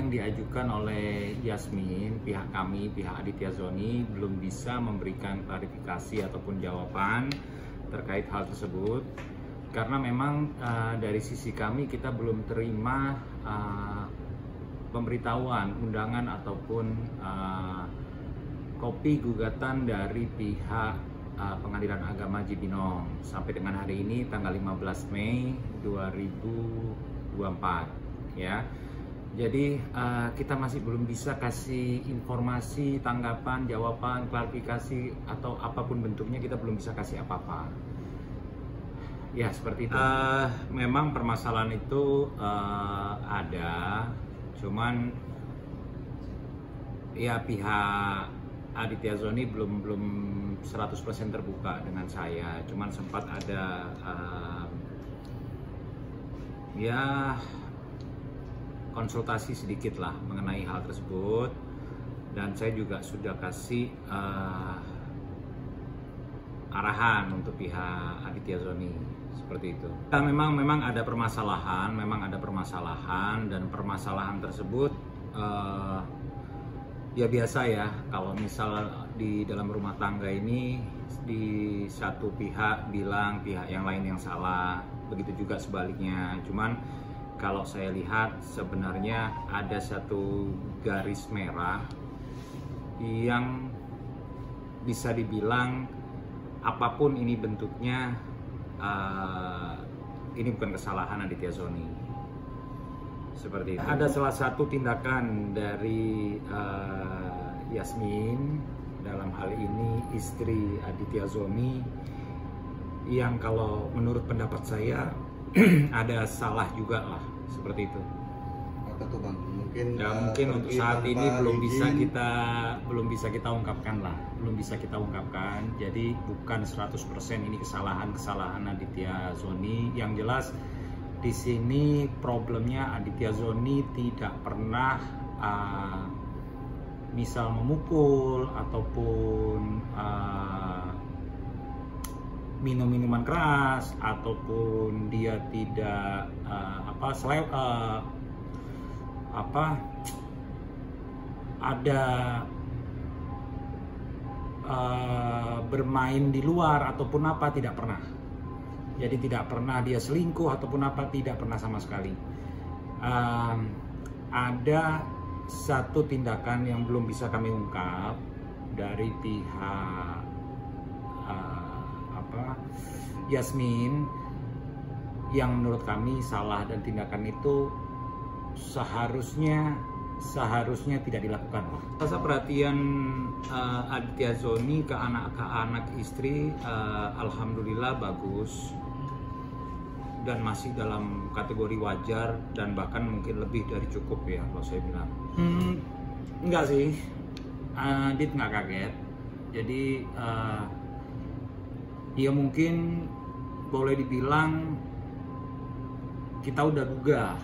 yang diajukan oleh Yasmin, pihak kami, pihak Aditya Zoni belum bisa memberikan klarifikasi ataupun jawaban terkait hal tersebut. Karena memang dari sisi kami kita belum terima pemberitahuan, undangan ataupun kopi gugatan dari pihak Pengadilan Agama Cibinong sampai dengan hari ini tanggal 15 Mei 2024 ya. Jadi kita masih belum bisa kasih informasi, tanggapan, jawaban, klarifikasi atau apapun bentuknya, kita belum bisa kasih apa-apa. Ya seperti itu. Memang permasalahan itu ada, cuman ya pihak Aditya Zoni belum 100% terbuka dengan saya. Cuman sempat ada ya konsultasi sedikit lah mengenai hal tersebut, dan saya juga sudah kasih arahan untuk pihak Aditya Zoni seperti itu. Nah, memang ada permasalahan, dan permasalahan tersebut ya biasa ya, kalau misal di dalam rumah tangga ini di satu pihak bilang pihak yang lain yang salah, begitu juga sebaliknya. Cuman kalau saya lihat sebenarnya ada satu garis merah yang bisa dibilang apapun ini bentuknya, ini bukan kesalahan Aditya Zoni. Seperti itu. Ada salah satu tindakan dari Yasmin, dalam hal ini istri Aditya Zoni, yang kalau menurut pendapat saya ada salah juga lah, seperti itu. Apa tuh Bang? Mungkin untuk saat ini belum bisa kita ungkapkan lah, Jadi bukan 100% ini kesalahan Aditya Zoni. Yang jelas di sini problemnya Aditya Zoni tidak pernah misal memukul ataupun minum minuman keras, ataupun dia tidak ada bermain di luar ataupun apa, tidak pernah. Jadi tidak pernah dia selingkuh ataupun apa, tidak pernah sama sekali. Ada satu tindakan yang belum bisa kami ungkap dari pihak Yasmin, yang menurut kami salah, dan tindakan itu seharusnya tidak dilakukan. Rasa perhatian Aditya Zoni ke anak istri alhamdulillah bagus, dan masih dalam kategori wajar, dan bahkan mungkin lebih dari cukup ya kalau saya bilang. Enggak sih, Adit nggak kaget. Jadi ya mungkin boleh dibilang kita udah duga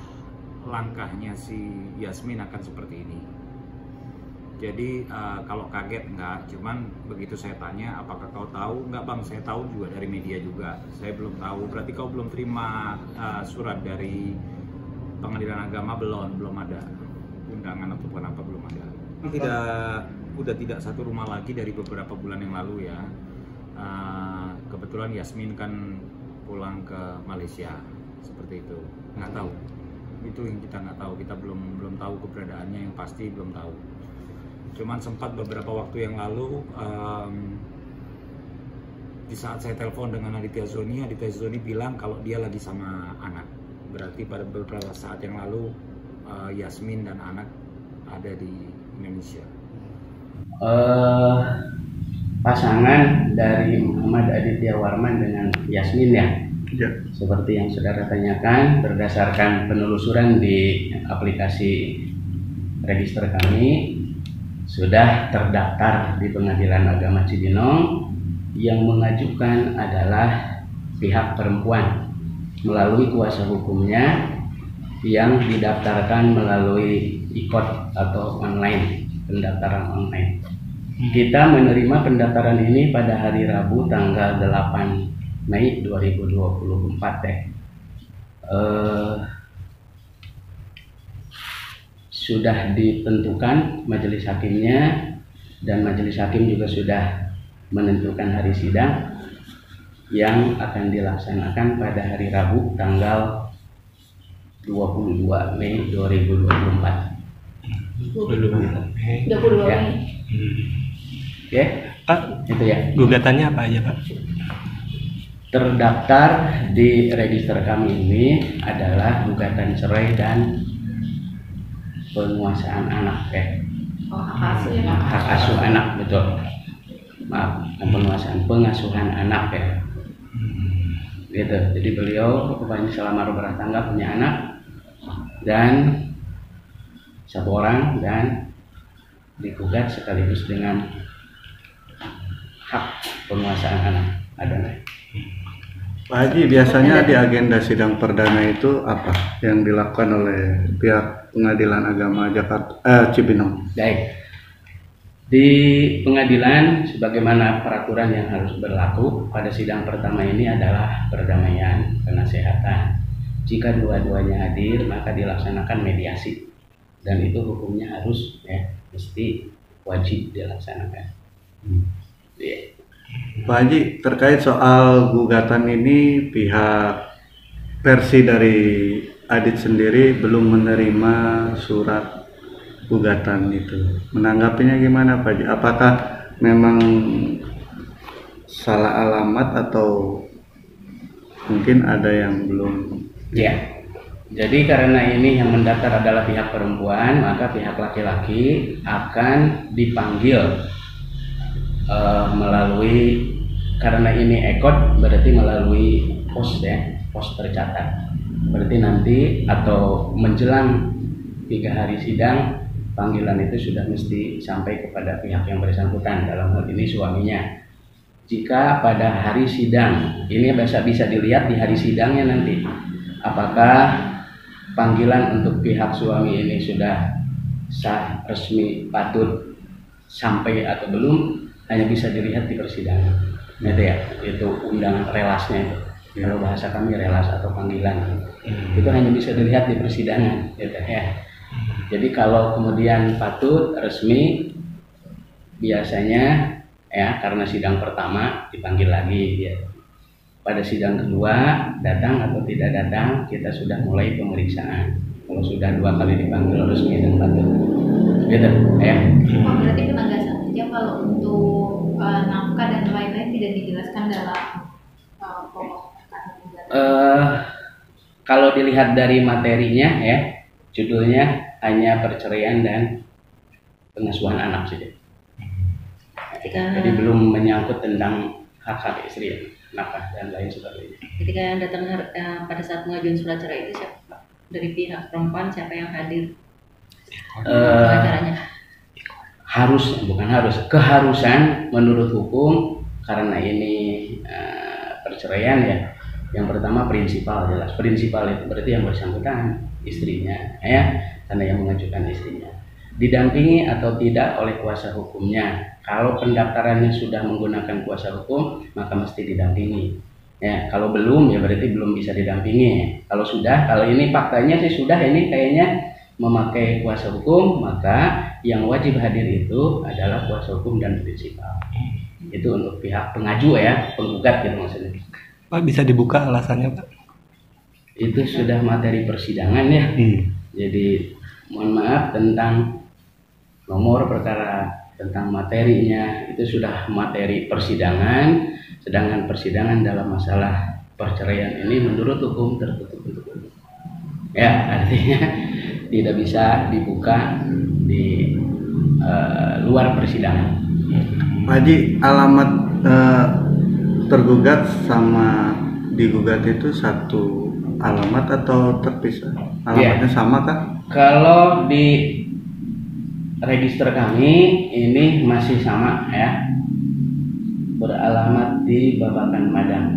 langkahnya si Yasmin akan seperti ini. Jadi kalau kaget enggak, cuman begitu saya tanya apakah kau tahu, enggak Bang, saya tahu juga dari media juga. Saya belum tahu. Berarti kau belum terima surat dari Pengadilan Agama? Belum ada undangan ataupun apa, belum ada. Udah tidak satu rumah lagi dari beberapa bulan yang lalu ya. Kebetulan Yasmin kan pulang ke Malaysia, seperti itu. Nggak tahu, itu yang kita nggak tahu. Kita belum tahu keberadaannya, yang pasti belum tahu. Cuman sempat beberapa waktu yang lalu di saat saya telepon dengan Aditya Zoni bilang kalau dia lagi sama anak. Berarti pada beberapa saat yang lalu Yasmin dan anak ada di Indonesia. Pasangan dari Muhammad Aditya Warman dengan Yasmin ya. Seperti yang saudara tanyakan, berdasarkan penelusuran di aplikasi register kami, sudah terdaftar di Pengadilan Agama Cibinong. Yang mengajukan adalah pihak perempuan melalui kuasa hukumnya yang didaftarkan melalui IKOT atau online, pendaftaran online. Kita menerima pendaftaran ini pada hari Rabu tanggal 8 Mei 2024 sudah ditentukan majelis hakimnya, dan majelis hakim juga sudah menentukan hari sidang yang akan dilaksanakan pada hari Rabu tanggal 22 Mei 2024. 22 Ya. Mei. Oke, Pak, itu ya. gugatannya apa aja, Pak? Terdaftar di register kami ini adalah gugatan cerai dan penguasaan anak, Oh, hak asuh ya, Pak. hak asuh anak, betul. Maaf, pengasuhan anak ya. Gitu. Jadi beliau rupanya selama rumah tangga punya anak dan satu orang, dan digugat sekaligus dengan hak penguasaan anak ada. Pak Haji, biasanya di agenda sidang perdana itu apa yang dilakukan oleh pihak Pengadilan Agama Jakarta Cibinong? Baik. Di pengadilan sebagaimana peraturan yang harus berlaku pada sidang pertama ini adalah perdamaian, penasehatan. Jika dua-duanya hadir maka dilaksanakan mediasi, dan itu hukumnya harus mesti wajib dilaksanakan. Ya. Pak Haji, terkait soal gugatan ini, pihak versi dari Adit sendiri belum menerima surat gugatan itu. Menanggapinya gimana Pak Haji? Apakah memang salah alamat atau mungkin ada yang belum? Ya. Jadi karena ini yang mendaftar adalah pihak perempuan, maka pihak laki-laki akan dipanggil melalui, karena ini ekot berarti melalui pos pos tercatat. Berarti nanti atau menjelang 3 hari sidang, panggilan itu sudah mesti sampai kepada pihak yang bersangkutan, dalam hal ini suaminya. Jika pada hari sidang, ini bisa dilihat di hari sidangnya nanti, apakah panggilan untuk pihak suami ini sudah sah, resmi, patut sampai atau belum, hanya bisa dilihat di persidangan. Gitu ya, itu undangan relasnya itu. Kalau bahasa kami relas atau panggilan, itu hanya bisa dilihat di persidangan, gitu ya. Jadi kalau kemudian patut, resmi, biasanya karena sidang pertama dipanggil lagi ya. Pada sidang kedua datang atau tidak datang, kita sudah mulai pemeriksaan. Kalau sudah 2 kali dipanggil resmi dan patut, gitu ya. Oh, berarti penegasan saja kalau untuk nafkah dan lain-lain tidak dijelaskan dalam pokok perkara. Kalau dilihat dari materinya ya, judulnya hanya perceraian dan pengasuhan anak saja. Jadi belum menyangkut tentang hak-hak istri, nafkah dan lain sebagainya. Ketika yang datang pada saat pengajuan surat cerai itu siapa, Pak? Dari pihak perempuan siapa yang hadir? Pengacaranya? Keharusan menurut hukum, karena ini perceraian ya. Yang pertama prinsipal, jelas. Prinsipal itu berarti yang bersangkutan, istrinya ya, karena yang mengajukan istrinya. Didampingi atau tidak oleh kuasa hukumnya. Kalau pendaftarannya sudah menggunakan kuasa hukum, maka mesti didampingi. Ya, kalau belum ya berarti belum bisa didampingi. Kalau sudah, kalau ini faktanya sih sudah, ini kayaknya memakai kuasa hukum, maka yang wajib hadir itu adalah kuasa hukum dan prinsipal. Itu untuk pihak pengaju ya, penggugat gitu maksudnya. Pak, bisa dibuka alasannya, Pak? Itu sudah materi persidangan ya. Jadi mohon maaf tentang nomor perkara, tentang materinya, itu sudah materi persidangan. Sedangkan persidangan dalam masalah perceraian ini menurut hukum tertutup untuk umum. Ya, artinya tidak bisa dibuka di luar persidangan. Pak Haji, alamat tergugat sama digugat itu satu alamat atau terpisah? Alamatnya sama kan? Kalau di register kami ini masih sama ya, beralamat di Babakan Madang.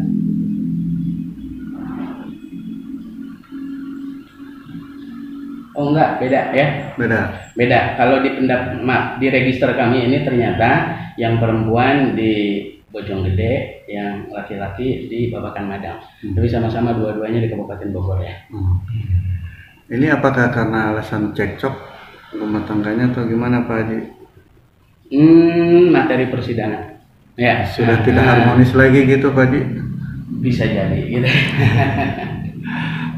Oh enggak, beda ya? Beda. Kalau di register kami ini ternyata yang perempuan di Bojonggede, yang laki-laki di Babakan Madang. Tapi sama-sama dua-duanya di Kabupaten Bogor ya. Ini apakah karena alasan cekcok rumah tangganya atau gimana Pak Haji? Materi persidangan. Ya, Sudah tidak harmonis lagi gitu Pak Haji? bisa jadi gitu.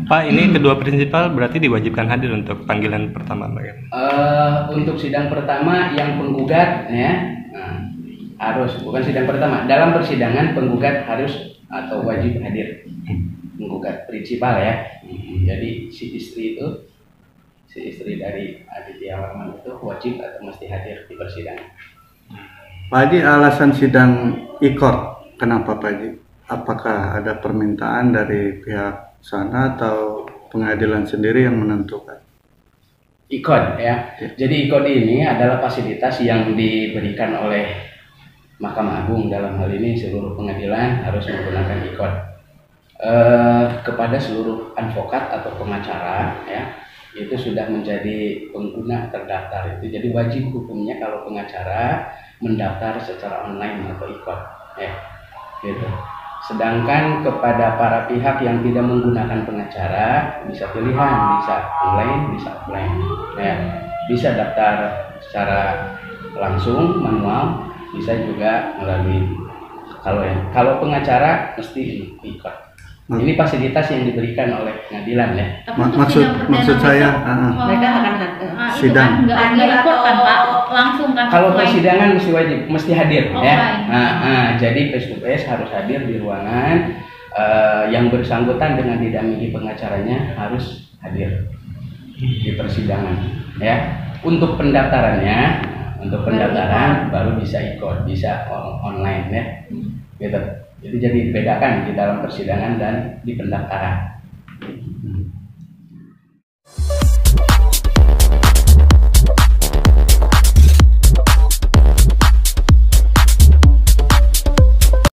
Pak, ini kedua prinsipal berarti diwajibkan hadir untuk panggilan pertama, Pak, kan? Untuk sidang pertama yang penggugat ya harus, bukan sidang pertama, dalam persidangan penggugat harus atau wajib hadir, penggugat prinsipal ya. Jadi si istri dari Aditya Warman itu wajib atau mesti hadir di persidangan. Pak Haji, alasan sidang ikor kenapa Pak Haji? Apakah ada permintaan dari pihak sana atau pengadilan sendiri yang menentukan? IKOD ya. Jadi IKOD ini adalah fasilitas yang diberikan oleh Mahkamah Agung, dalam hal ini seluruh pengadilan harus menggunakan IKOD kepada seluruh advokat atau pengacara ya. Itu sudah menjadi pengguna terdaftar itu. Jadi wajib hukumnya kalau pengacara mendaftar secara online atau IKOD ya. Gitu. Sedangkan kepada para pihak yang tidak menggunakan pengacara bisa pilihan, bisa online, bisa offline. Ya, bisa daftar secara langsung manual, bisa juga melalui kalau pengacara mesti ikut. Ini fasilitas yang diberikan oleh pengadilan ya. Maksud saya mereka akan sidang. nggak ikut kan Pak, langsung kan. Kalau persidangan mesti wajib, mesti hadir ya. Offline. Jadi face to face harus hadir di ruangan. Yang bersangkutan dengan didampingi pengacaranya harus hadir di persidangan ya. Untuk pendaftaran baru bisa ikut, bisa online ya. Gitu. Jadi dibedakan di dalam persidangan dan di pendaftaran.